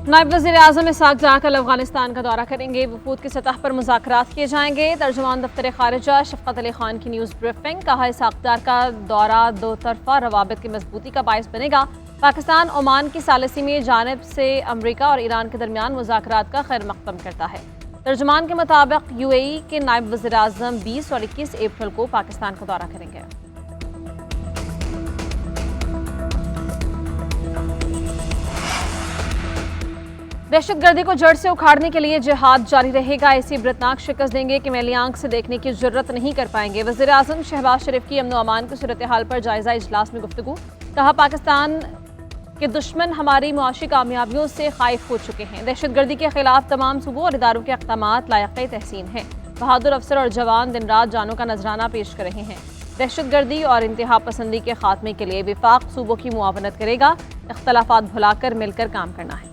नायब वज़ीर-ए-आज़म इसहाक़ डार कल अफ़गानिस्तान का दौरा करेंगे। वफूद की सतह पर मुज़ाकरात किए जाएंगे। तर्जुमान दफ्तर ख़ारिजा शफ़क़त अली ख़ान की न्यूज़ ब्रीफिंग। कहा, इसहाक़ डार का दौरा दो तरफ़ा रवाबित की मजबूती का बायस बनेगा। पाकिस्तान ओमान की सालिसी में जानिब से अमरीका और ईरान के दरमियान मुज़ाकरात का खैर मक़दम करता है। तर्जुमान के मुताबिक UAE के नायब वज़ीर-ए-आज़म 20 और 21 अप्रैल को पाकिस्तान का दौरा करेंगे। दहशतगर्दी को जड़ से उखाड़ने के लिए जिहाद जारी रहेगा। ऐसी इबरतनाक शिकस्त देंगे कि मैली आंख से देखने की जरूरत नहीं कर पाएंगे। वज़ीर-ए-आज़म शहबाज शरीफ की अमन अमान की सूरत हाल पर जायजा इजलास में गुफ्तगू। कहा, पाकिस्तान के दुश्मन हमारी मुआशी कामयाबियों से खाइफ हो चुके हैं। दहशतगर्दी के खिलाफ तमाम सूबों और इदारों के अक़दामात लायक़ तहसीन हैं। बहादुर अफसर और जवान दिन रात जानों का नजराना पेश कर रहे हैं। दहशतगर्दी और इंतहा पसंदी के खात्मे के लिए विफाक सूबों की मुआवनत करेगा। इख्तलाफात भुलाकर मिलकर काम करना है।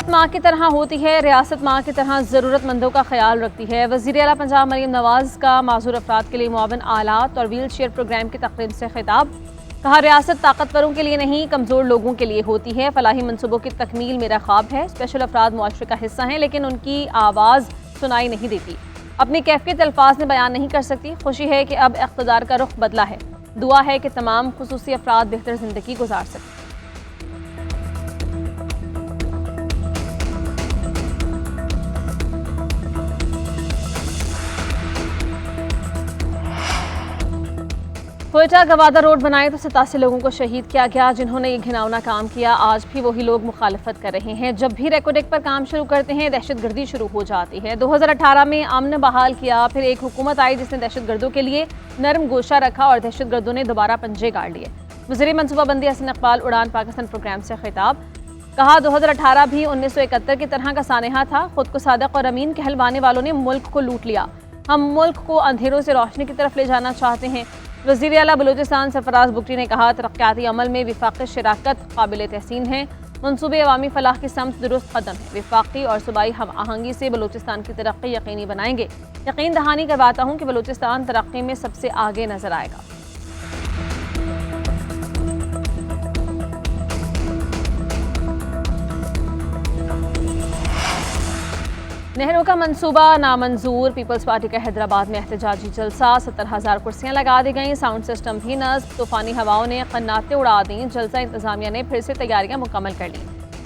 माँ की तरह होती है, रियासत माँ की तरह ज़रूरतमंदों का ख्याल रखती है। वज़ीर आला पंजाब मरीम नवाज़ का माज़ूर अफराद के लिए मुआवन आलात और व्हील चेयर प्रोग्राम की तकरीब से खिताब। कहा, रियासत ताकतवरों के लिए नहीं, कमज़ोर लोगों के लिए होती है। फलाही मनसूबों की तकमील मेरा ख्वाब है। स्पेशल अफराद मुआशरे का हिस्सा हैं, लेकिन उनकी आवाज़ सुनाई नहीं देती। अपनी कैफियत अल्फाज में बयान नहीं कर सकती। खुशी है कि अब इक़्तिदार का रुख बदला है। दुआ है कि तमाम खुसूसी अफराद बेहतर ज़िंदगी गुजार सकें। कोयटा गवादा रोड बनाए तो 87 लोगों को शहीद किया गया। जिन्होंने ये घिनौना काम किया, आज भी वही लोग मुखालफत कर रहे हैं। जब भी रेकोडेक पर काम शुरू करते हैं, दहशतगर्दी शुरू हो जाती है। 2018 में अमन बहाल किया, फिर एक हुकूमत आई जिसने दहशतगर्दों के लिए नरम गोशा रखा और दहशतगर्दों ने दोबारा पंजे गाड़ लिए। वज़ीर मनसूबाबंदी हसन इकबाल उड़ान पाकिस्तान प्रोग्राम से खिताब। कहा, 2018 भी 1971 की तरह का सानेहा था। खुद को सादिक और अमीन कहलवाने वालों ने मुल्क को लूट लिया। हम मुल्क को अंधेरों से रोशनी की तरफ ले जाना चाहते हैं। वज़ीर आला बलूचिस्तान सरफराज बुगटी ने कहा, तरक्याती अमल में विफाक़ी शराकत काबिल तहसीन है। मनसूबे अवामी फलाह की समत दुरुस्त कदम है। विफाक़ी और सूबाई हम आहंगी से बलूचिस्तान की तरक्की यकीनी बनाएंगे। यकीन दहानी करवाता हूँ कि बलूचिस्तान तरक्की में सबसे आगे नजर आएगा। नेहरू का मंसूबा नामंजूर। पीपल्स पार्टी का हैदराबाद में एहतजाजी जलसा। 70,000 कुर्सियां लगा दी गईं। साउंड सिस्टम भी नस्ब। तूफानी हवाओं ने कन्नाते उड़ा दी। जलसा इंतजामिया ने फिर से तैयारियां मुकम्मल कर ली।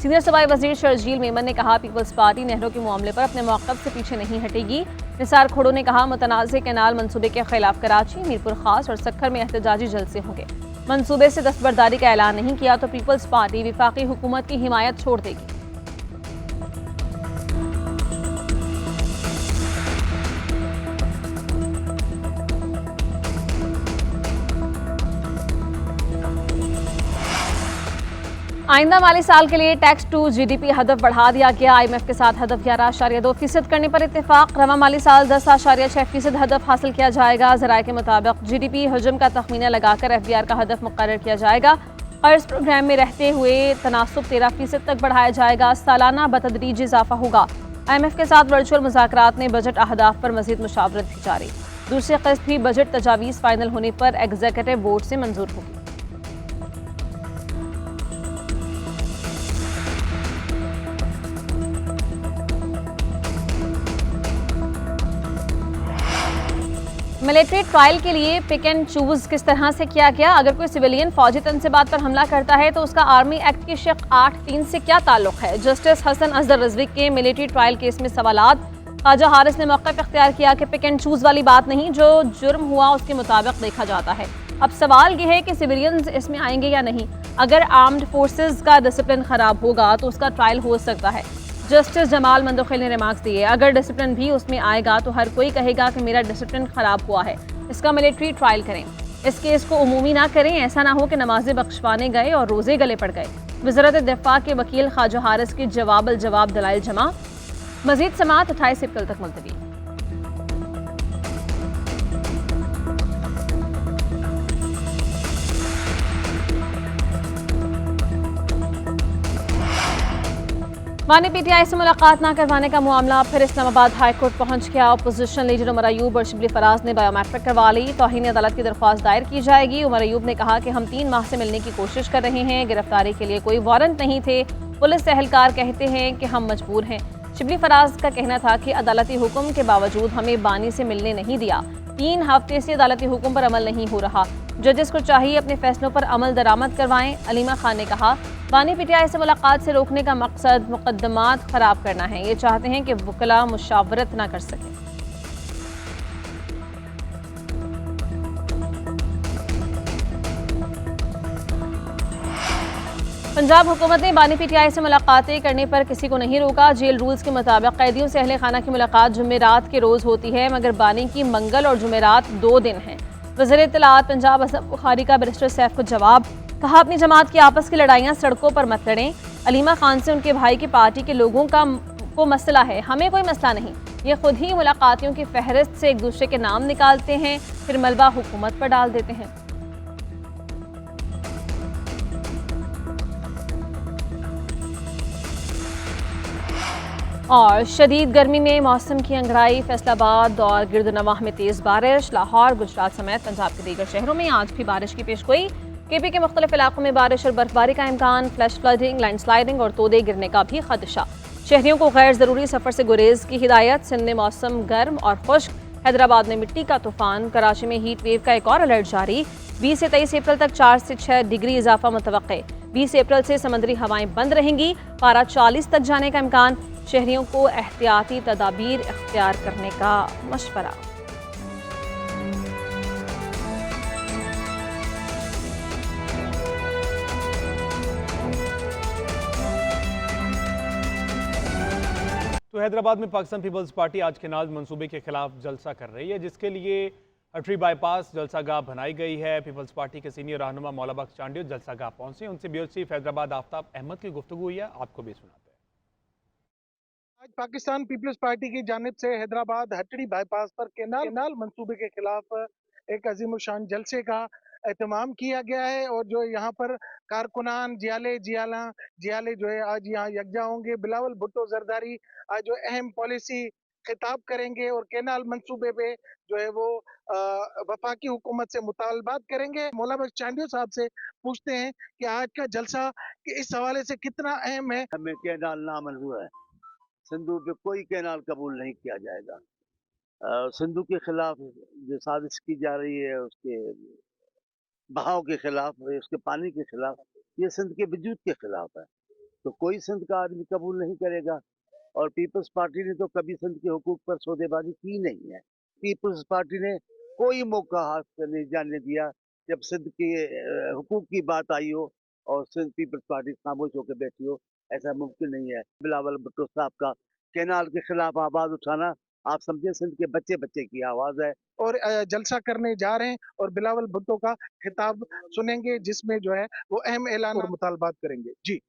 सीनियर सूबाई वजीर शर्जील मेमन ने कहा, पीपल्स पार्टी नेहरू के मामले पर अपने मौक़िफ़ से पीछे नहीं हटेगी। निसार खोड़ो ने कहा, मुतनाज़ कैनाल मंसूबे के खिलाफ कराची, मीरपुर खास और सक्खर में एहतजाजी जलसे होंगे। मंसूबे से दस्तबरदारी का ऐलान नहीं किया तो पीपल्स पार्टी विफाकी हुकूमत की हिमायत छोड़ देगी। आइंदा माली साल के लिए टैक्स टू GDP हदफ बढ़ा दिया गया। IMF के साथ हदफ 11.2% करने पर इत्तेफाक। रवा माली साल 10.6% हदफ हासिल किया जाएगा। ज़राए के मुताबिक GDP हजम का तखमीना लगाकर FBR का हदफ मुकर्रर किया जाएगा। कर्ज प्रोग्राम में रहते हुए तनासुब 13% तक बढ़ाया जाएगा। सालाना बतदरीज इजाफा होगा। IMF के साथ वर्चुअल मुज़ाकरात ने बजट अहदाफ पर मजीद मुशावरत भी जारी। दूसरी किस्त भी बजट तजावीज़ फाइनल होने पर एग्जीक्यूटिव बोर्ड से मंजूर होगी। मिलिट्री ट्रायल के लिए पिक एंड चूज किस तरह से किया गया। अगर कोई सिविलियन फौजी तनसीबात पर हमला करता है तो उसका आर्मी एक्ट की शिक 8(3) से क्या ताल्लुक है। जस्टिस हसन अजहर रिजवी के मिलिट्री ट्रायल केस में सवालात। ख्वाजा हारिस ने मौक़िफ़ इख्तियार किया कि पिक एंड चूज वाली बात नहीं, जो जुर्म हुआ उसके मुताबिक देखा जाता है। अब सवाल यह है कि सिविलियंस इसमें आएंगे या नहीं। अगर आर्म्ड फोर्सेज का डिसिप्लिन खराब होगा तो उसका ट्रायल हो सकता है। जस्टिस जमाल मंदोखिल ने रिमार्क्स दिए, अगर डिसिप्लिन भी उसमें आएगा तो हर कोई कहेगा कि मेरा डिसिप्लिन खराब हुआ है, इसका मिलिट्री ट्रायल करें। इस केस को उमूमी ना करें। ऐसा ना हो कि नमाजें बख्शवाने गए और रोजे गले पड़ गए। वज़ारत दिफ़ा के वकील ख्वाजा हारिस की जवाब दलाइल जमा। मजीद समाअत 28 अप्रैल तक मुलतवी। बानी पीटीआई से मुलाकात न करवाने का मामला फिर इस्लामाबाद हाई कोर्ट पहुंच गया। अपोजिशन लीडर उमर अयूब और शिबली फराज ने बायोमेट्रिक करवा ली। तौहीन अदालत की दरख्वास्त दायर की जाएगी। उमर अयूब ने कहा कि हम 3 माह से मिलने की कोशिश कर रहे हैं, गिरफ्तारी के लिए कोई वारंट नहीं थे। पुलिस एहलकार कहते हैं कि हम मजबूर हैं। शिबली फराज का कहना था कि अदालती हुक्म के बावजूद हमें बानी से मिलने नहीं दिया। 3 हफ्ते से अदालती हुक्म पर अमल नहीं हो रहा। जजेस को चाहिए अपने फैसलों पर अमल दरामद करवाएं। अलीमा खान ने कहा, बानी पीटीआई से मुलाकात से रोकने का मकसद मुकदमात खराब करना है। ये चाहते हैं कि वकला मुशावरत न कर सकें। पंजाब हुकूमत ने बानी पीटीआई से मुलाकातें करने पर किसी को नहीं रोका। जेल रूल्स के मुताबिक कैदियों से अहले खाना की मुलाकात जुमेरात के रोज़ होती है, मगर बानी की मंगल और जुमेरात 2 दिन हैं। वज़ीर इत्तलाआत पंजाब असद बुखारी का बैरिस्टर सैफ को जवाब, कहा अपनी जमात की आपस की लड़ाइयाँ सड़कों पर मत लड़ें। अलीमा खान से उनके भाई की पार्टी के लोगों को मसला है, हमें कोई मसला नहीं। ये खुद ही मुलाकातियों की फहरिस्त से एक दूसरे के नाम निकालते हैं, फिर मलबा हुकूमत पर डाल देते हैं। और शदीद गर्मी में मौसम की अंगड़ाई। फैसलाबाद और गिरदनवाह में तेज़ बारिश। लाहौर, गुजरात समेत पंजाब के दीगर शहरों में आज भी बारिश की पेशगोई। केपी के मुख्तलिफ इलाकों में बारिश और बर्फबारी का इम्कान। फ्लैश फ्लडिंग, लैंडस्लाइडिंग और तोदे गिरने का भी खदशा। शहरियों को गैर ज़रूरी सफ़र से गुरेज की हिदायत। सिंध में मौसम गर्म और खुश्क। हैदराबाद में मिट्टी का तूफान। कराची में हीट वेव का एक और अलर्ट जारी। 20 से 23 अप्रैल तक 4 से 6 डिग्री इजाफा मुतवक्के। 20 अप्रैल से समुद्री हवाएं बंद रहेंगी। पारा 40 तक जाने का इम्कान। शहरियों को एहतियाती तदाबीर इख्तियार करने का मशवरा। तो हैदराबाद में पाकिस्तान पीपल्स पार्टी आज केनाल मंसूबे के खिलाफ जलसा कर रही है, जिसके लिए अटरी बाईपास जलसागाह बनाई गई है। पीपल्स पार्टी के सीनियर रहनुमा मौला बख्श चांडियो जलसागाह पहुंचे। उनसे ब्यूरो चीफ हैदराबाद आफ्ताब अहमद की गुफ्तगू हुई है, आपको भी सुनाते हैं। आज पाकिस्तान पीपल्स पार्टी की जानिब से हैदराबाद हटड़ी बाईपास पर केनाल मंसूबे के खिलाफ एक अजीमुशान जलसे का एहतमाम किया गया है और जो यहाँ पर कारकुनान जियाले जो है आज यहाँ यकजा होंगे। बिलावल भुट्टो जरदारी आज जो अहम पॉलिसी खिताब करेंगे और केनाल मंसूबे पे जो है वो वफाकी हुकूमत से मुतालबात करेंगे। मौला बख्श चांडियो साहब से पूछते हैं कि आज का जलसा इस हवाले से कितना अहम है। हमें केनाल नामंजूर है। सिंधु पे कोई केनाल कबूल नहीं किया जाएगा। सिंधु के खिलाफ जो साजिश की जा रही है, उसके बहाव के खिलाफ, उसके पानी के खिलाफ, ये सिंध के वजूद के खिलाफ है। तो कोई सिंध का आदमी कबूल नहीं करेगा। और पीपल्स पार्टी ने तो कभी सिंध के हुकूक पर सौदेबाजी की नहीं है। पीपल्स पार्टी ने कोई मौका हाथ से नहीं जाने दिया जब सिंध के हुकूक की बात आई हो और सिंध पीपल्स पार्टी खामोश होकर बैठी हो। ऐसा मुमकिन नहीं है। बिलावल भुट्टो साहब का केनाल के खिलाफ आवाज उठाना, आप समझे, सिंध के बच्चे बच्चे की आवाज है। और जलसा करने जा रहे हैं और बिलावल भुट्टो का खिताब सुनेंगे, जिसमें जो है वो अहम ऐलान और मुतालबात करेंगे। जी।